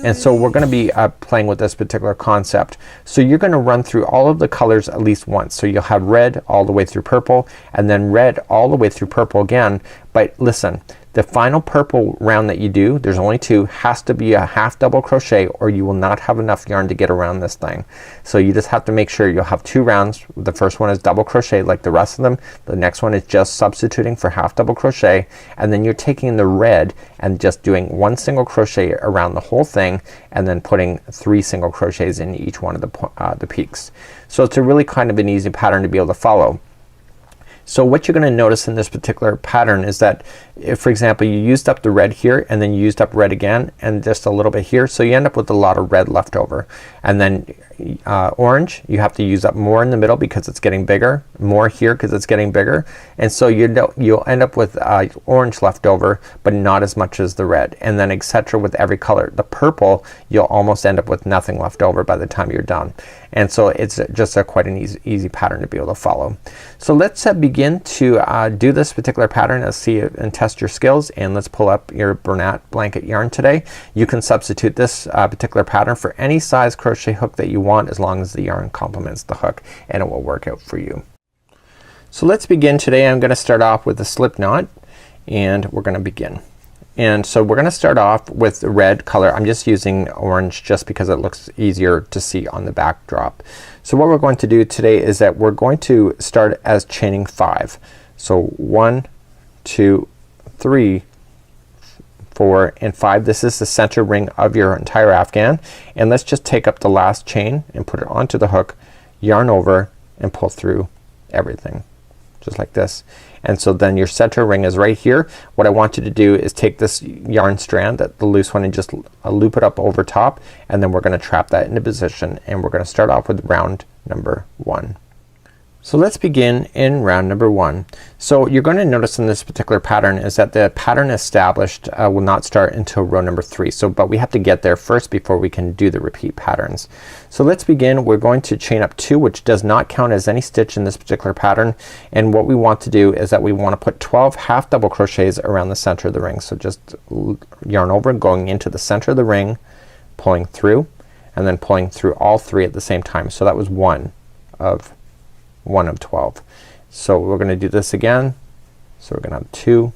And so we're gonna be playing with this particular concept. So you're gonna run through all of the colors at least once. So you'll have red all the way through purple, and then red all the way through purple again. But listen, the final purple round that you do, there's only two, has to be a half double crochet or you will not have enough yarn to get around this thing. So you just have to make sure you'll have two rounds. The first one is double crochet like the rest of them. The next one is just substituting for half double crochet, and then you're taking the red and just doing one single crochet around the whole thing, and then putting 3 single crochets in each one of the peaks. So it's a really kind of an easy pattern to be able to follow. So what you're gonna notice in this particular pattern is that if, for example, you used up the red here and then you used up red again and just a little bit here, so you end up with a lot of red left over. And then orange, you have to use up more in the middle because it's getting bigger, more here because it's getting bigger, and so you'll end up with orange left over but not as much as the red, and then etc. with every color. The purple, you'll almost end up with nothing left over by the time you're done. And so it's just quite an easy pattern to be able to follow. So let's begin to do this particular pattern. Let's see and test your skills, and let's pull up your Bernat blanket yarn today. You can substitute this particular pattern for any size crochet hook that you want as long as the yarn complements the hook, and it will work out for you. So let's begin today. I'm gonna start off with a slip knot, and we're gonna begin. And so we're gonna start off with the red color. I'm just using orange just because it looks easier to see on the backdrop. So what we're going to do today is that we're going to start as chaining 5. So 1, 2, 3, 4 and 5. This is the center ring of your entire afghan, and let's just take up the last chain and put it onto the hook, yarn over and pull through everything just like this. And so then your center ring is right here. What I want you to do is take this yarn strand, the loose one, and just loop it up over top, and then we're gonna trap that into position, and we're gonna start off with round number 1. So let's begin in round number 1. So you're going to notice in this particular pattern is that the pattern established will not start until row number 3. So but we have to get there first before we can do the repeat patterns. So let's begin. We're going to chain up 2, which does not count as any stitch in this particular pattern, and what we want to do is that we want to put 12 half double crochets around the center of the ring. So just yarn over, going into the center of the ring, pulling through, and then pulling through all 3 at the same time. So that was 1 of 12. So we're gonna do this again. So we're gonna have 2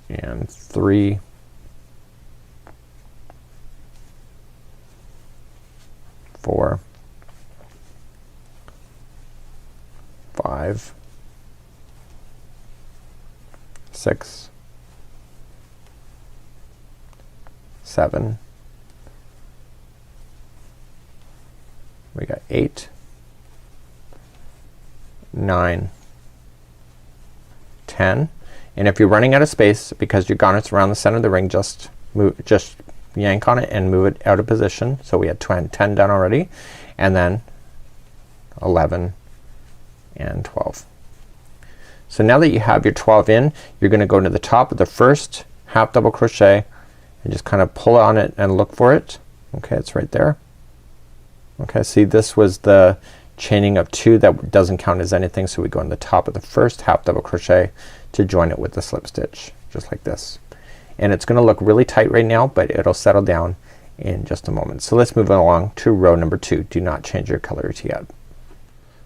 and 3 4 5 6 7 we got 8 9 10, and if you're running out of space because your garnet's around the center of the ring, just yank on it and move it out of position. So we had 10 done already, and then 11 and 12. So now that you have your 12 in, you're gonna go to the top of the first half double crochet and just kind of pull on it and look for it. Okay, it's right there. Okay, see, this was the chaining of 2 that doesn't count as anything, so we go on the top of the first half double crochet to join it with the slip stitch just like this. And it's gonna look really tight right now, but it'll settle down in just a moment. So let's move along to row number 2. Do not change your colors yet.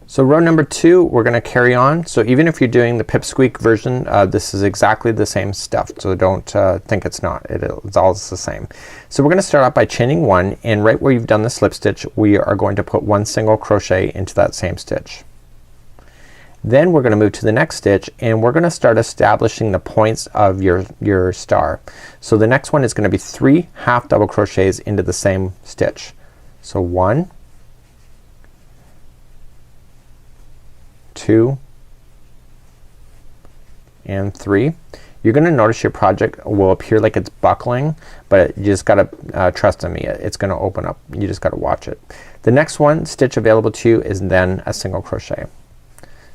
So row number 2, we're gonna carry on. So even if you're doing the pipsqueak version, this is exactly the same stuff, so don't think it's not. It's all the same. So we're gonna start out by chaining 1, and right where you've done the slip stitch, we are going to put 1 single crochet into that same stitch. Then we're gonna move to the next stitch, and we're gonna start establishing the points of your star. So the next one is gonna be 3 half double crochets into the same stitch. So 1, 2 and 3. You're gonna notice your project will appear like it's buckling, but you just gotta trust in me, it's gonna open up. You just gotta watch it. The next one stitch available to you is then a single crochet.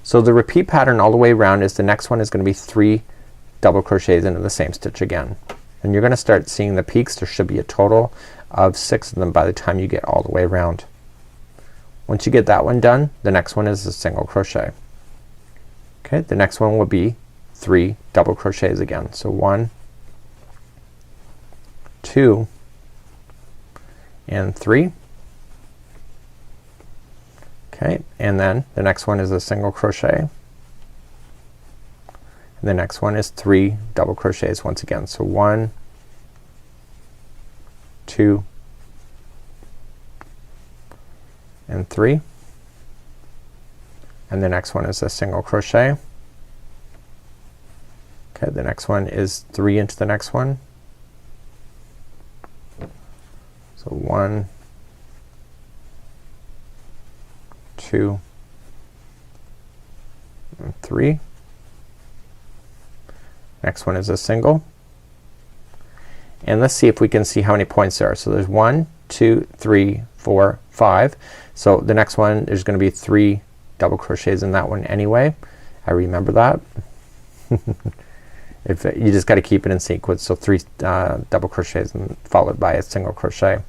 So the repeat pattern all the way around is the next one is gonna be 3 double crochets into the same stitch again, and you're gonna start seeing the peaks. There should be a total of 6 of them by the time you get all the way around. Once you get that one done, the next one is a single crochet. Okay, the next one will be 3 double crochets again. So 1, 2 and 3. Okay, and then the next one is a single crochet. And the next one is 3 double crochets once again. So 1, 2 and 3. And the next one is a single crochet. Okay, the next one is 3 into the next one. So 1, 2 and 3. Next one is a single. And let's see if we can see how many points there are. So there's 1, 2, 3, 4, 5. So the next one, there's gonna be 3 double crochets in that one anyway. I remember that. If you just got to keep it in sequence. So 3 double crochets and followed by a single crochet.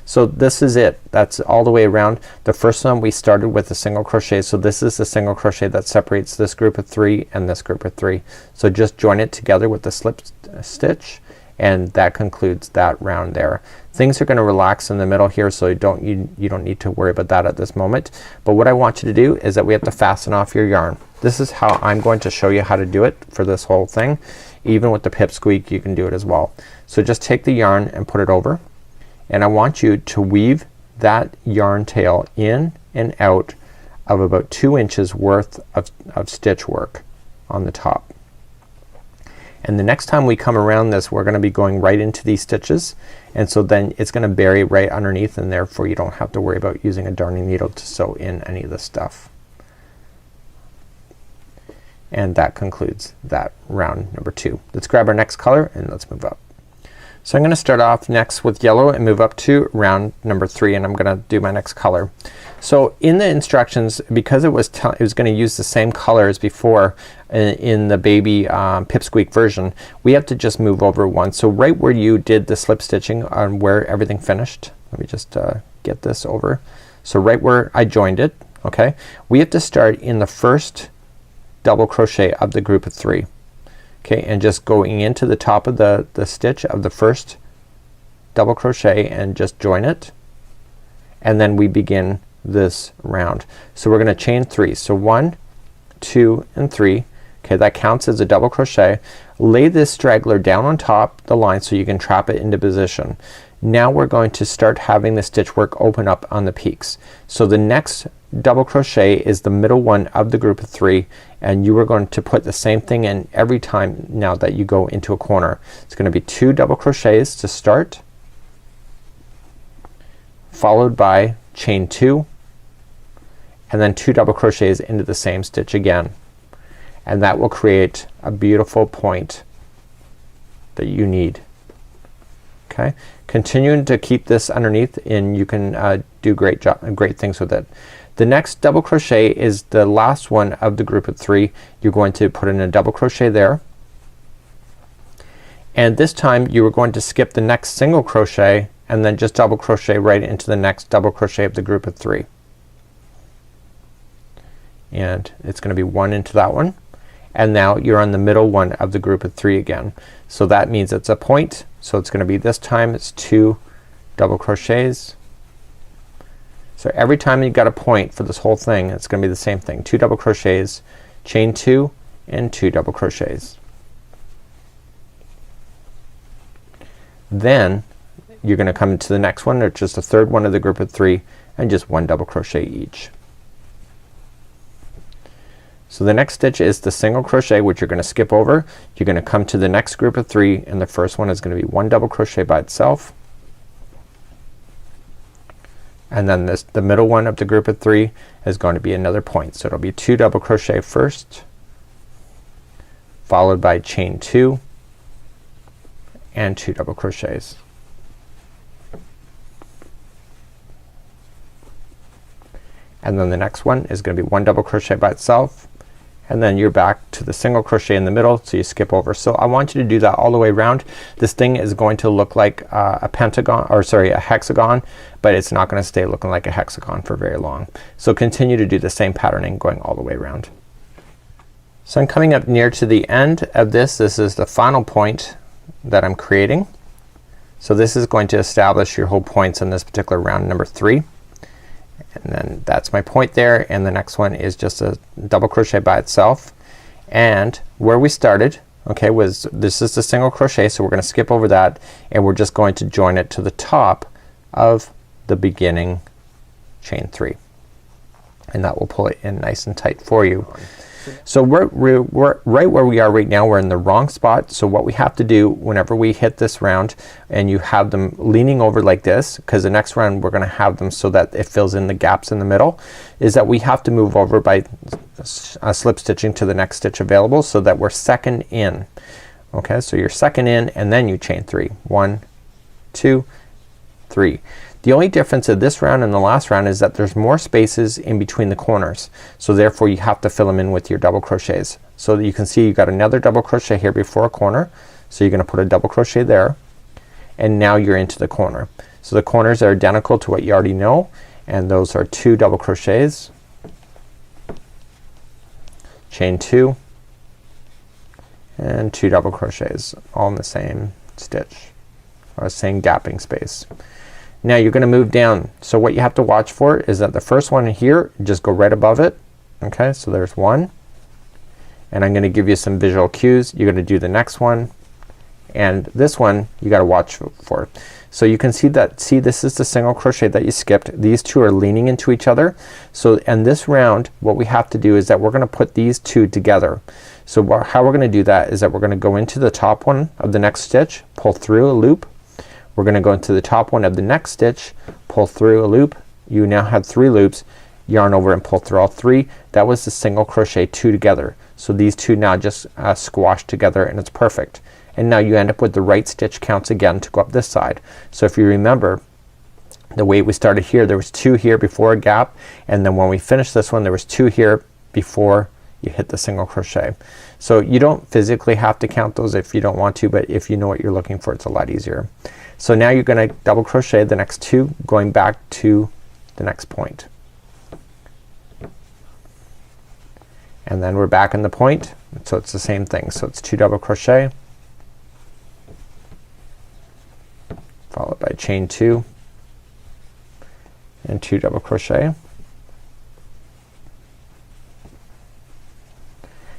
So this is it. That's all the way around. The first one we started with a single crochet. So this is the single crochet that separates this group of 3 and this group of 3. So just join it together with the slip stitch, and that concludes that round there. Things are gonna relax in the middle here, so you don't need to worry about that at this moment. But what I want you to do is that we have to fasten off your yarn. This is how I'm going to show you how to do it for this whole thing. Even with the pipsqueak you can do it as well. So just take the yarn and put it over, and I want you to weave that yarn tail in and out of about 2 inches worth of stitch work on the top. And the next time we come around this, we're gonna be going right into these stitches, and so then it's gonna bury right underneath, and therefore you don't have to worry about using a darning needle to sew in any of this stuff. And that concludes that round number 2. Let's grab our next color and let's move up. So I'm gonna start off next with yellow and move up to round number 3, and I'm gonna do my next color. So in the instructions, because it was gonna use the same color as before in the baby pipsqueak version, we have to just move over one. So right where you did the slip stitching on where everything finished, let me just get this over. So right where I joined it, okay, we have to start in the first double crochet of the group of 3. Okay, and just going into the top of the stitch of the first double crochet and just join it, and then we begin this round. So we're gonna chain 3. So 1, 2 and 3. Okay, that counts as a double crochet. Lay this straggler down on top the line so you can trap it into position. Now we're going to start having the stitch work open up on the peaks. So the next double crochet is the middle one of the group of 3, and you are going to put the same thing in every time now that you go into a corner. It's gonna be 2 double crochets to start, followed by chain 2, and then 2 double crochets into the same stitch again, and that will create a beautiful point that you need. Okay, continuing to keep this underneath, and you can do great things with it. The next double crochet is the last one of the group of 3. You're going to put in a double crochet there, and this time you are going to skip the next single crochet and then just double crochet right into the next double crochet of the group of 3, and it's gonna be 1 into that one, and now you're on the middle one of the group of 3 again. So that means it's a point, so it's gonna be, this time it's 2 double crochets. So every time you got a point for this whole thing, it's gonna be the same thing. 2 double crochets, chain 2 and 2 double crochets. Then you're gonna come into the next one, or just the third one of the group of 3, and just 1 double crochet each. So the next stitch is the single crochet, which you're gonna skip over. You're gonna come to the next group of 3, and the first one is gonna be 1 double crochet by itself, and then the middle one of the group of 3 is going to be another point. So it'll be 2 double crochet first, followed by chain 2 and 2 double crochets. And then the next one is gonna be 1 double crochet by itself, and then you're back to the single crochet in the middle, so you skip over. So I want you to do that all the way around. This thing is going to look like a pentagon, or sorry, a hexagon, but it's not gonna stay looking like a hexagon for very long. So continue to do the same patterning going all the way around. So I'm coming up near to the end of this. This is the final point that I'm creating. So this is going to establish your whole points in this particular round number 3. And then that's my point there, and the next one is just a double crochet by itself. And where we started, okay, was this is the single crochet, so we're gonna skip over that and we're just going to join it to the top of the beginning chain 3, and that will pull it in nice and tight for you. So we're right where we are right now. We're in the wrong spot. So what we have to do whenever we hit this round and you have them leaning over like this, because the next round we're gonna have them so that it fills in the gaps in the middle, is that we have to move over by slip stitching to the next stitch available so that we're second in. Okay, so you're second in and then you chain 3. 1, 2, 3. The only difference of this round and the last round is that there's more spaces in between the corners. So therefore you have to fill them in with your double crochets. So that you can see you got another double crochet here before a corner. So you're gonna put a double crochet there, and now you're into the corner. So the corners are identical to what you already know, and those are 2 double crochets, chain 2, and 2 double crochets all in the same stitch or same gapping space. Now you're gonna move down. So what you have to watch for is that the first one here, just go right above it. Okay, so there's 1, and I'm gonna give you some visual cues. You're gonna do the next one, and this one you gotta watch for. So you can see that, see, this is the single crochet that you skipped. These 2 are leaning into each other. So in this round what we have to do is that we're gonna put these 2 together. So how we're gonna do that is that we're gonna go into the top one of the next stitch, pull through a loop. We're gonna go into the top one of the next stitch, pull through a loop. You now have 3 loops, yarn over and pull through all 3. That was the single crochet 2 together. So these 2 now just squash together and it's perfect. And now you end up with the right stitch counts again to go up this side. So if you remember the way we started here, there was 2 here before a gap, and then when we finished this one there was 2 here before you hit the single crochet. So you don't physically have to count those if you don't want to, but if you know what you're looking for, it's a lot easier. So now you're gonna double crochet the next 2 going back to the next point. And then we're back in the point, so it's the same thing. So it's 2 double crochet followed by chain 2 and 2 double crochet.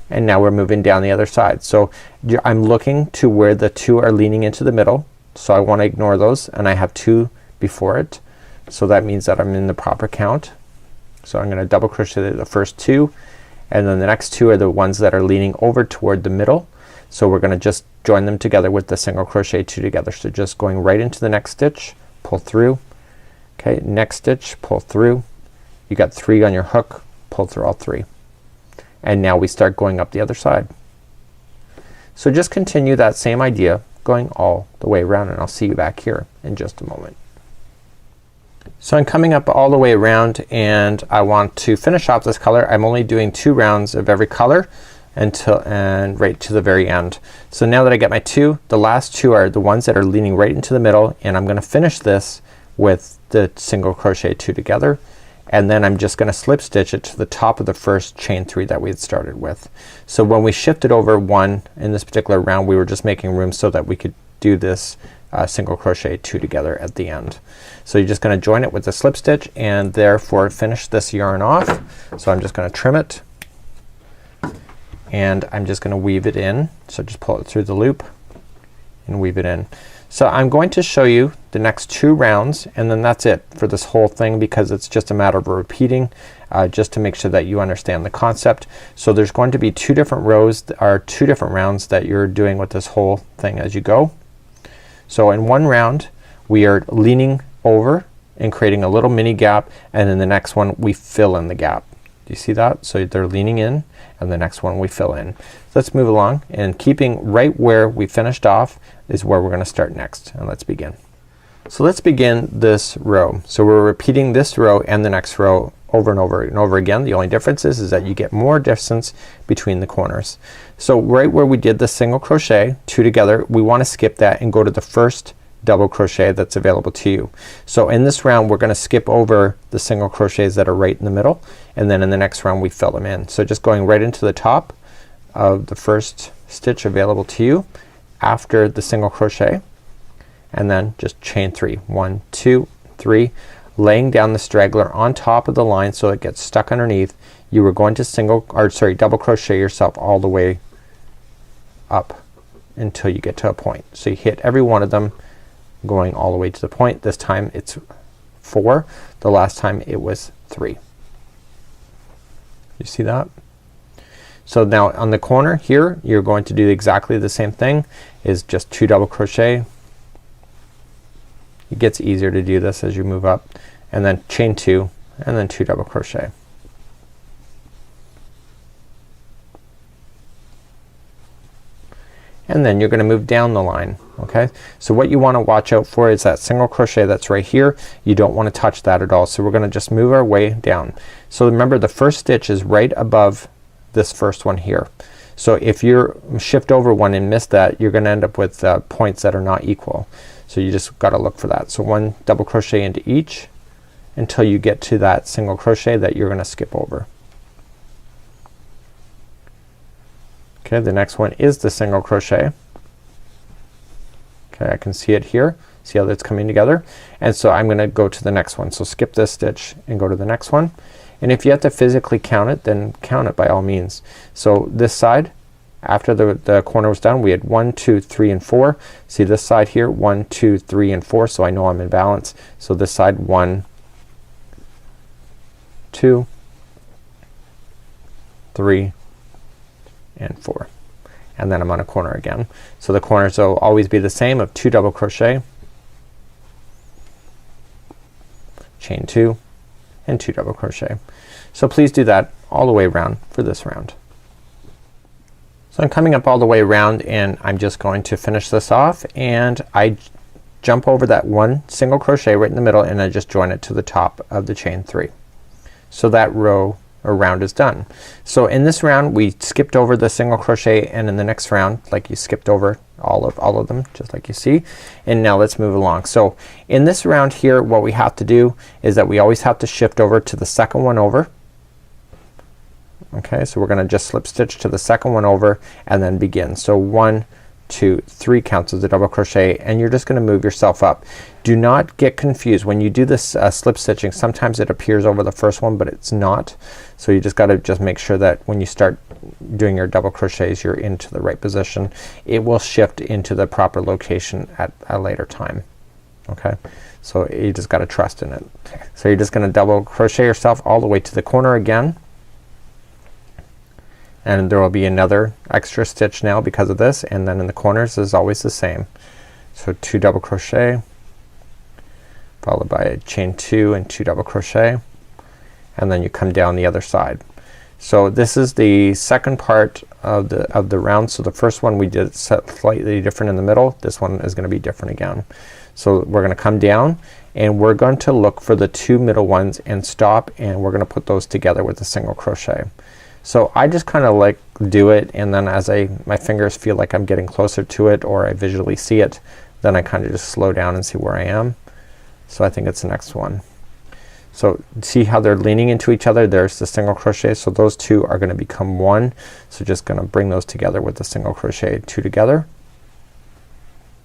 And now we're moving down the other side. So I'm looking to where the 2 are leaning into the middle. So I want to ignore those, and I have 2 before it. So that means that I'm in the proper count. So I'm gonna double crochet the first 2, and then the next 2 are the ones that are leaning over toward the middle. So we're gonna just join them together with the single crochet 2 together. So just going right into the next stitch, pull through. Okay, next stitch, pull through. You got 3 on your hook, pull through all 3. And now we start going up the other side. So just continue that same idea going all the way around, and I'll see you back here in just a moment. So I'm coming up all the way around and I want to finish off this color. I'm only doing 2 rounds of every color and right to the very end. So now that I get my 2, the last 2 are the ones that are leaning right into the middle, and I'm gonna finish this with the single crochet 2 together, and then I'm just gonna slip stitch it to the top of the first chain 3 that we had started with. So when we shifted over 1 in this particular round, we were just making room so that we could do this single crochet 2 together at the end. So you're just gonna join it with the slip stitch and therefore finish this yarn off. So I'm just gonna trim it and I'm just gonna weave it in. So just pull it through the loop and weave it in. So I'm going to show you the next 2 rounds, and then that's it for this whole thing, because it's just a matter of repeating just to make sure that you understand the concept. So there's going to be 2 different rows or 2 different rounds that you're doing with this whole thing as you go. So in one round we are leaning over and creating a little mini gap, and in the next one we fill in the gap. Do you see that? So they're leaning in, and the next one we fill in. So let's move along, and keeping right where we finished off is where we're gonna start next, and let's begin. So let's begin this row. So we're repeating this row and the next row over and over and over again. The only difference is that you get more distance between the corners. So right where we did the single crochet 2 together, we want to skip that and go to the first double crochet that's available to you. So in this round we're gonna skip over the single crochets that are right in the middle, and then in the next round we fill them in. So just going right into the top of the first stitch available to you after the single crochet, and then just chain 3. 1, 2, 3, laying down the straggler on top of the line so it gets stuck underneath. You are going to double crochet yourself all the way up until you get to a point. So you hit every one of them going all the way to the point. This time it's 4. The last time it was 3. You see that? So now on the corner here you're going to do exactly the same thing, is just 2 double crochet. It gets easier to do this as you move up, and then chain 2 and then 2 double crochet. And then you're gonna move down the line. Okay, so what you want to watch out for is that single crochet that's right here. You don't want to touch that at all. So we're gonna just move our way down. So remember, the first stitch is right above this first one here. So if you shift over one and miss that, you're gonna end up with points that are not equal. So you just gotta look for that. So 1 double crochet into each until you get to that single crochet that you're gonna skip over. Okay, the next one is the single crochet. Okay, I can see it here. See how that's coming together? And so I'm gonna go to the next one. So skip this stitch and go to the next one. And if you have to physically count it, then count it by all means. So this side, after the corner was done, we had 1, 2, 3, and 4. See this side here, 1, 2, 3, and 4. So I know I'm in balance. So this side, 1, 2, 3, and 4. And then I'm on a corner again. So the corners will always be the same of 2 double crochet, chain 2, and 2 double crochet. So please do that all the way around for this round. So I'm coming up all the way around, and I'm just going to finish this off, and I jump over that 1 single crochet right in the middle, and I just join it to the top of the chain 3. So that row or round is done. So in this round we skipped over the single crochet, and in the next round, like, you skipped over all of them just like you see. And now let's move along. So in this round here, what we have to do is that we always have to shift over to the second one over. Okay, so we're gonna just slip stitch to the second one over and then begin. So 1, 2, 3 counts as a double crochet, and you're just gonna move yourself up. Do not get confused when you do this slip stitching. Sometimes it appears over the first one, but it's not. So you just gotta make sure that when you start doing your double crochets, you're into the right position. It will shift into the proper location at a later time. Okay, so you just gotta trust in it. So you're just gonna double crochet yourself all the way to the corner again, and there will be another extra stitch now because of this, and then in the corners is always the same. So 2 double crochet followed by a chain 2 and 2 double crochet, and then you come down the other side. So this is the second part of the round. So the first one we did slightly different in the middle. This one is gonna be different again. So we're gonna come down, and we're going to look for the 2 middle ones and stop, and we're gonna put those together with a single crochet. So I just kinda like do it, and then as my fingers feel like I'm getting closer to it, or I visually see it, then I kinda just slow down and see where I am. So I think it's the next one. So see how they're leaning into each other? There's the single crochet. So those 2 are gonna become 1. So just gonna bring those together with the single crochet, 2 together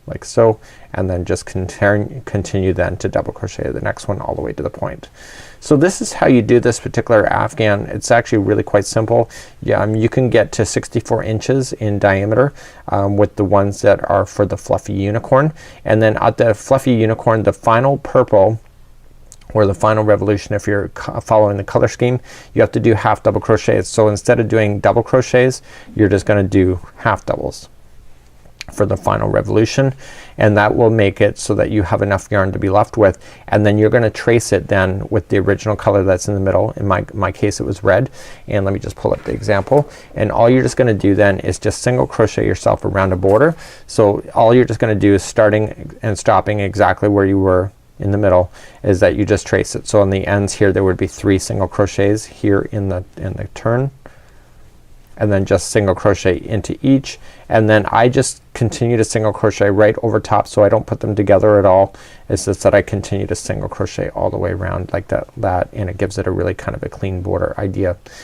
like so, and then just continue then to double crochet the next one all the way to the point. So this is how you do this particular afghan. It's actually really quite simple. Yeah, you can get to 64 inches in diameter with the ones that are for the fluffy unicorn, and then at the fluffy unicorn, the final purple or the final revolution, if you're following the color scheme, you have to do half double crochets. So instead of doing double crochets, you're just gonna do half doubles for the final revolution, and that will make it so that you have enough yarn to be left with, and then you're gonna trace it then with the original color that's in the middle. In my case it was red, and let me just pull up the example, and all you're just gonna do then is just single crochet yourself around a border. So all you're just gonna do is starting and stopping exactly where you were in the middle, is that you just trace it. So on the ends here there would be 3 single crochets here in the turn, and then just single crochet into each, and then I just continue to single crochet right over top, so I don't put them together at all. It's just that I continue to single crochet all the way around like that, and it gives it a really kind of a clean border idea.